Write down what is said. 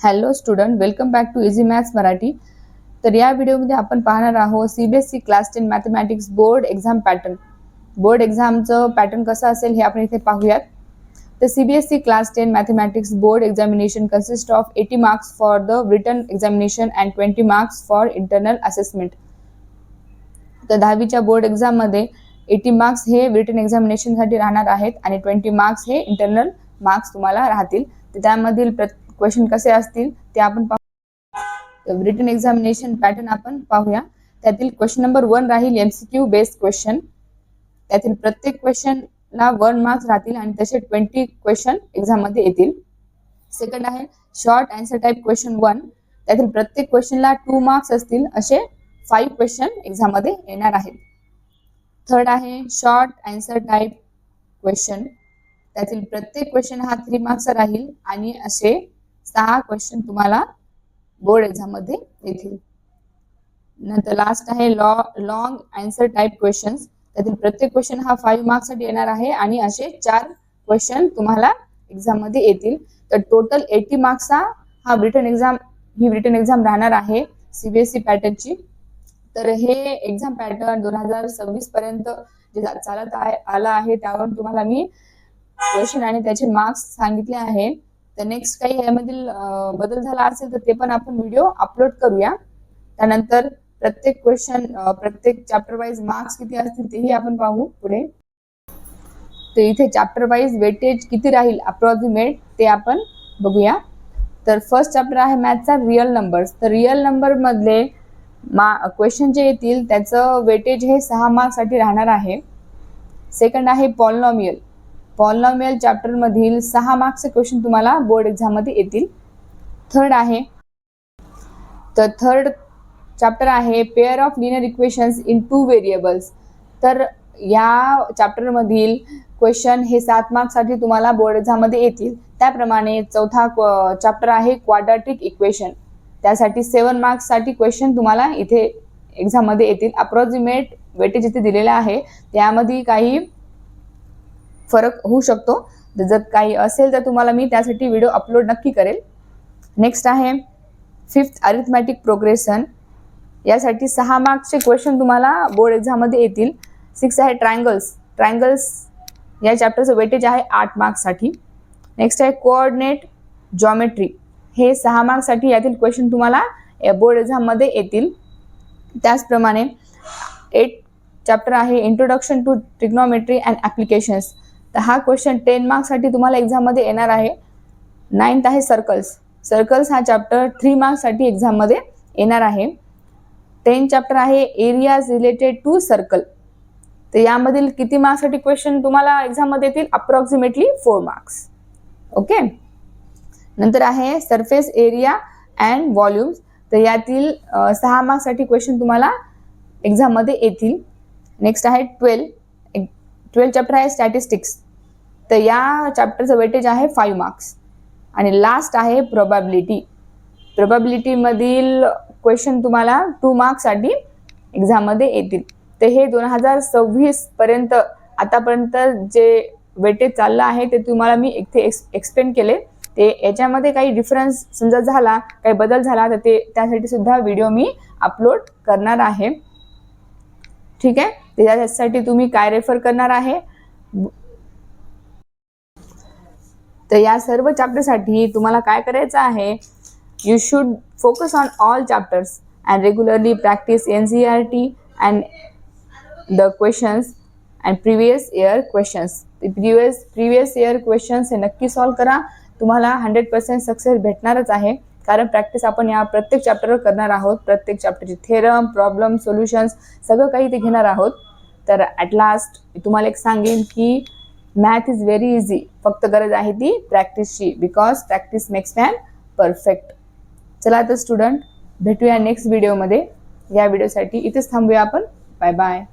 Hello student, welcome back to easy maths Marathi. तर या व्हिडिओमध्ये आपण पाहणार आहोत CBSE class 10 mathematics board exam pattern. Board एक्झामचं पॅटर्न कसं असेल हे आपण इथे पाहूयात. तर CBSE class 10 mathematics board examination consist of 80 marks for the written examination and 20 marks for internal assessment. तर 10वीच्या बोर्ड एक्झाममध्ये 80 मार्क्स हे रिटन एक्झामिनेशनसाठी राहणार आहेत आणि 20 मार्क्स हे इंटरनल मार्क्स तुम्हाला राहतील. तर त्यामधील क्वेश्चन कसे असतील ते आपण पाहू. रिटन एक्झामिनेशन पॅटर्न आपण पाहूया. त्यातील क्वेश्चन नंबर 1 राहील एमसीक्यू बेस्ड क्वेश्चन. त्यातील प्रत्येक क्वेश्चनला 1 मार्क्स राहतील आणि तसे 20 क्वेश्चन एक्झाम मध्ये येतील. सेकंड आहे शॉर्ट आन्सर टाइप क्वेश्चन 1. त्यातील प्रत्येक क्वेश्चनला 2 मार्क्स असतील असे 5 क्वेश्चन एक्झाम मध्ये येणार आहेत. थर्ड आहे शॉर्ट आन्सर टाइप क्वेश्चन. त्यातील प्रत्येक क्वेश्चन हा 3 मार्क्स राहील आणि असे 6 क्वेश्चन तुम्हाला बोर्ड एक्झाम मध्ये येतील. नंतर लास्ट आहे लॉंग आन्सर टाइप क्वेश्चन्स. त्यातील प्रत्येक क्वेश्चन हा 5 मार्क्स साठी येणार आहे आणि असे 4 क्वेश्चन तुम्हाला एक्झाम मध्ये येतील. तर टोटल 80 मार्क्सचा हा रिटन एक्झाम राहणार आहे सीबीएसई पॅटर्नची. तर हे एक्झाम पॅटर्न 2026 पर्यंत जे चालत आला आहे त्यावरून तुम्हाला मी क्वेश्चन आणि त्याचे मार्क्स सांगितले आहे. तर नेक्स्ट काही यामधील बदल झाला असेल तर ते पण आपण व्हिडिओ अपलोड करूया. त्यानंतर प्रत्येक क्वेश्चन प्रत्येक चॅप्टर वाईज मार्क्स किती असतील तेही आपण पाहू पुढे. तर इथे चॅप्टर वाईज वेटेज किती राहील अप्रॉक्सिमेट ते आपण बघूया. तर फर्स्ट चॅप्टर आहे मॅथचा रिअल नंबर्स. तर रिअल नंबर मधले क्वेश्चन जे येतील त्याचं वेटेज हे 6 मार्क्स साठी राहणार आहे. सेकंड आहे पॉलिनॉमियल. पॉलिनॉमियल चॅप्टर मधील 6 मार्क्सचे क्वेश्चन तुम्हाला बोर्ड एक्झाम मध्ये येतील. थर्ड आहे तर थर्ड चॅप्टर आहे pair of linear equations in 2 variables. तर या चॅप्टर मधील क्वेश्चन हे 7 मार्क्स साठी तुम्हाला बोर्ड एक्झाम मध्ये येतील. त्याप्रमाणे चौथा चॅप्टर आहे क्वाड्रॅटिक इक्वेशन. त्यासाठी 7 मार्क्स साठी क्वेश्चन तुम्हाला इथे एक्झाम मध्ये येतील. अप्रॉक्सिमेट वेटेज इथे दिलेला आहे, त्यामध्ये काही फरक होऊ शकतो. जर काही असेल तर तुम्हाला मी त्यासाठी व्हिडिओ अपलोड नक्की करेल. नेक्स्ट आहे फिफ्थ अरिथमॅटिक प्रोग्रेशन. यासाठी 6 मार्क्सचे क्वेश्चन तुम्हाला बोर्ड एक्झाम मध्ये येतील. 6 आहे ट्रायंगल्स या चॅप्टरचं वेटेज आहे 8 मार्क्स साठी. नेक्स्ट आहे कोऑर्डिनेट जॉमेट्री. हे 6 मार्क्स साठी यातील क्वेश्चन तुम्हाला बोर्ड एक्झाम मध्ये येतील. त्याचप्रमाणे 8 चॅप्टर आहे introduction to trigonometry and applications. तर हा क्वेश्चन 10 मार्क्स साठी तुम्हाला एक्झाम मध्ये येणार आहे. 9th आहे सर्कल्स हा चॅप्टर 3 मार्क्स साठी एक्झाम मध्ये येणार आहे. 10 चॅप्टर आहे एरियाज रिलेटेड टू सर्कल. तर यामधील किती मार्क्स साठी क्वेश्चन तुम्हाला एक्झाम मध्ये येतील अप्रॉक्सिमेटली 4 मार्क्स. ओके. नंतर आहे सरफेस एरिया अँड व्हॉल्यूम्स. तर यातील 6 मार्क्स साठी क्वेश्चन तुम्हाला एक्झाम मध्ये येतील. नेक्स्ट आहे 12 चॅप्टर आहे स्टॅटिस्टिक्स. तर या चॅप्टरचं वेटेज आहे 5 मार्क्स. आणि लास्ट आहे प्रोबॅबिलिटी मधील क्वेश्चन तुम्हाला 2 मार्क्स साठी एक्झाम मध्ये येतील. तर हे 2026 पर्यंत आतापर्यंत जे वेटेज चाललं आहे ते तुम्हाला मी इथे एक्सप्लेन केले. ते याच्यामध्ये काही डिफरन्स समजा झाला, काही बदल झाला तर ते त्यासाठी सुद्धा व्हिडिओ मी अपलोड करणार आहे. ठीक आहे. त्यासाठी तुम्ही काय रेफर करणार आहे. तर या सर्व चॅप्टरसाठी तुम्हाला काय करायचं आहे, you should focus on all chapters and regularly practice NCERT and the questions and previous year questions. Previous year questions हे नक्की सॉल्व्ह करा. तुम्हाला 100% सक्सेस भेटणारच आहे, कारण प्रॅक्टिस आपण या प्रत्येक चॅप्टरवर करणार आहोत. प्रत्येक चॅप्टरचे थेरम, प्रॉब्लेम, सोल्युशन्स सगळं काही ते घेणार आहोत. तर ॲट लास्ट तुम्हाला एक सांगेन की मॅथ इज व्हेरी इझी. फक्त गरज आहे ती प्रॅक्टिसची, because practice makes man perfect. चला तर स्टुडंट, भेटूया नेक्स्ट व्हिडिओमध्ये. या व्हिडिओसाठी इथेच थांबूया आपण. Bye bye.